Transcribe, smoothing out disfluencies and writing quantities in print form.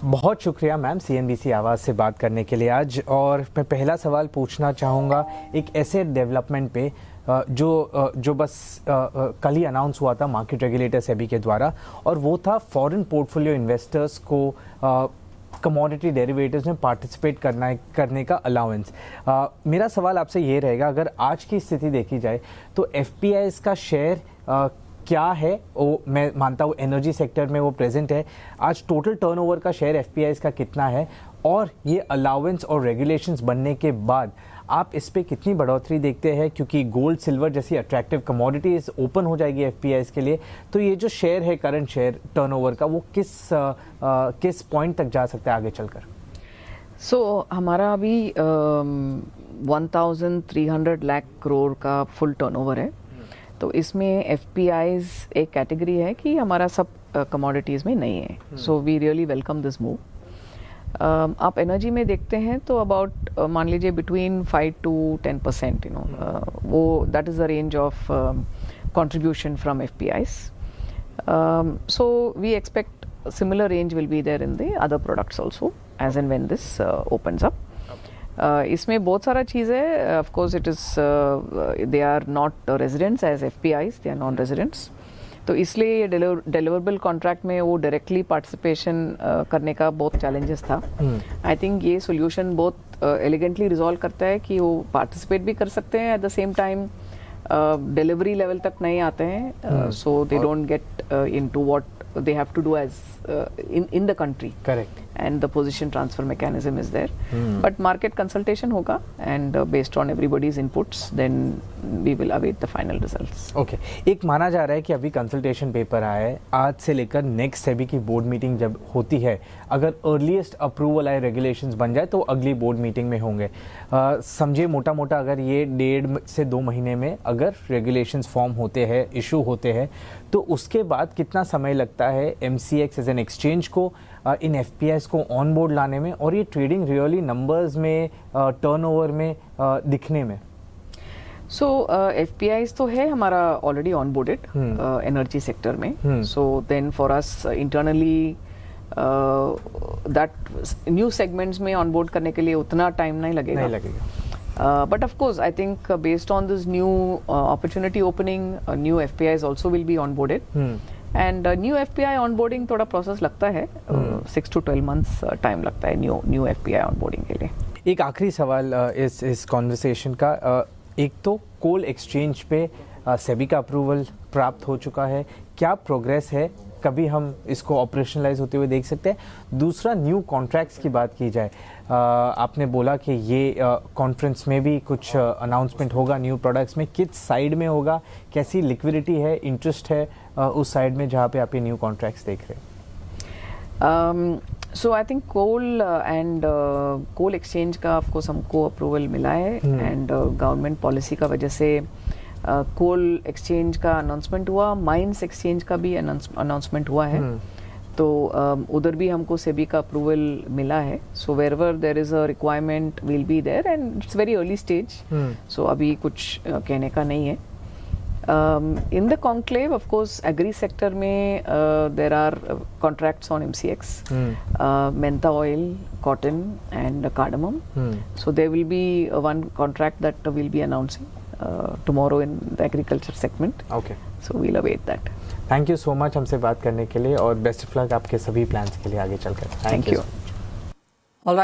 बहुत शुक्रिया ma'am CNBC आवाज़ से बात करने के लिए आज। और मैं पहला सवाल पूछना चाहूँगा एक ऐसे डेवलपमेंट पे जो बस कल ही अनाउंस हुआ था मार्केट रेगुलेटर सेबी के द्वारा, और वो था फॉरेन पोर्टफोलियो इन्वेस्टर्स को कमोडिटी डेरिवेटिव्स में पार्टिसिपेट करने का अलाउंस। मेरा सवाल आपसे ये रहेगा, अगर आज की स्थिति देखी जाए तो एफपीआईज का शेयर क्या है? वो मैं मानता हूँ एनर्जी सेक्टर में वो प्रेजेंट है। आज टोटल टर्नओवर का शेयर एफपीआईज का कितना है, और ये अलाउंस और रेगुलेशंस बनने के बाद आप इस पे कितनी बढ़ोतरी देखते हैं? क्योंकि गोल्ड सिल्वर जैसी अट्रैक्टिव कमोडिटीज ओपन हो जाएगी एफपीआईज के लिए, तो ये जो शेयर है करंट शेयर टर्नओवर का, वो किस पॉइंट तक जा सकता है आगे चलकर? हमारा अभी 1300 लाख करोड़ का फुल टर्नओवर है। तो इसमें एफपीआईज एक कैटेगरी है कि हमारा सब कमोडिटीज़ में नहीं है। So we really welcome this move. आप एनर्जी में देखते हैं तो अबाउट मान लीजिए बिटवीन 5 to 10%, वो that is the range of contribution from FPIs. So we expect similar range will be there in the other products also as and when this opens up. इसमें बहुत सारा चीज़ है। Of course it is they are not residents as FPIs, they are non-residents. तो इसलिए ये deliverable contract में वो directly participation करने का बहुत चैलेंजेस था। आई थिंक ये सोल्यूशन बहुत एलिगेंटली रिजॉल्व करता है कि वो पार्टिसिपेट भी कर सकते हैं, at the same time delivery level तक नहीं आते हैं, so they don't get into what they have to do as in the country. Correct. And the position transfer mechanism is there. But market consultation hoga, and based on everybody's inputs, then we will await the final results. Okay. एक माना जा रहा है कि अभी consultation paper आया है, आज से लेकर नेक्स्ट सेबी की बोर्ड मीटिंग जब होती है, अगर अर्लीस्ट अप्रूवल आए रेगुलेशंस बन जाए तो अगली बोर्ड मीटिंग में होंगे। समझिए मोटा मोटा अगर ये 1.5 से 2 महीने में अगर रेगुलेशंस फॉर्म होते हैं, इशू होते हैं, तो उसके बाद कितना समय लगता है एमसीएक्स एज एन एक्सचेंज को इन एफपीआईज को ऑन बोर्ड लाने में, और ये ट्रेडिंग रियली नंबर्स में टर्नओवर में दिखने में? सो एफपीआईज तो है हमारा already onboarded energy sector में। So then for us internally that new segments में ऑन बोर्ड करने के लिए उतना टाइम नहीं लगेगा। But of course, I think based on this new opportunity opening, new FPIs also will be onboarded. And new FPI onboarding थोड़ा process लगता है, 6 to 12 months time लगता है new FPI onboarding के लिए। एक आखिरी सवाल इस कॉन्वर्सेशन का, एक तो कोल एक्सचेंज पे सेबी का अप्रूवल प्राप्त हो चुका है, क्या प्रोग्रेस है, कभी हम इसको ऑपरेशनलाइज होते हुए देख सकते हैं? दूसरा, न्यू कॉन्ट्रैक्ट्स की बात की जाए, आपने बोला कि ये कॉन्फ्रेंस में भी कुछ अनाउंसमेंट होगा न्यू प्रोडक्ट्स में, किस साइड में होगा, कैसी लिक्विडिटी है, इंटरेस्ट है उस साइड में जहाँ पे आप ये न्यू कॉन्ट्रैक्ट्स देख रहे हैं? So I think coal and coal exchange का ऑफकोर्स हमको अप्रूवल मिला है, एंड गवर्नमेंट पॉलिसी का वजह से कोल एक्सचेंज का अनाउंसमेंट हुआ, माइंस एक्सचेंज का भी अनाउंसमेंट हुआ है। तो उधर भी हमको सेबी का अप्रूवल मिला है। So wherever there is a requirement will be there, and it's very early stage, so अभी कुछ कहने का नहीं है। In the conclave of course agri में there are contracts on MCX, mentha oil, cotton and cardamom. So there will be one contract that will be announcing tomorrow in the agriculture segment. Okay. So we'll await that. Thank you so much हमसे बात करने के लिए, और best of luck आपके सभी plans के लिए आगे चलकर। Thank you. All right.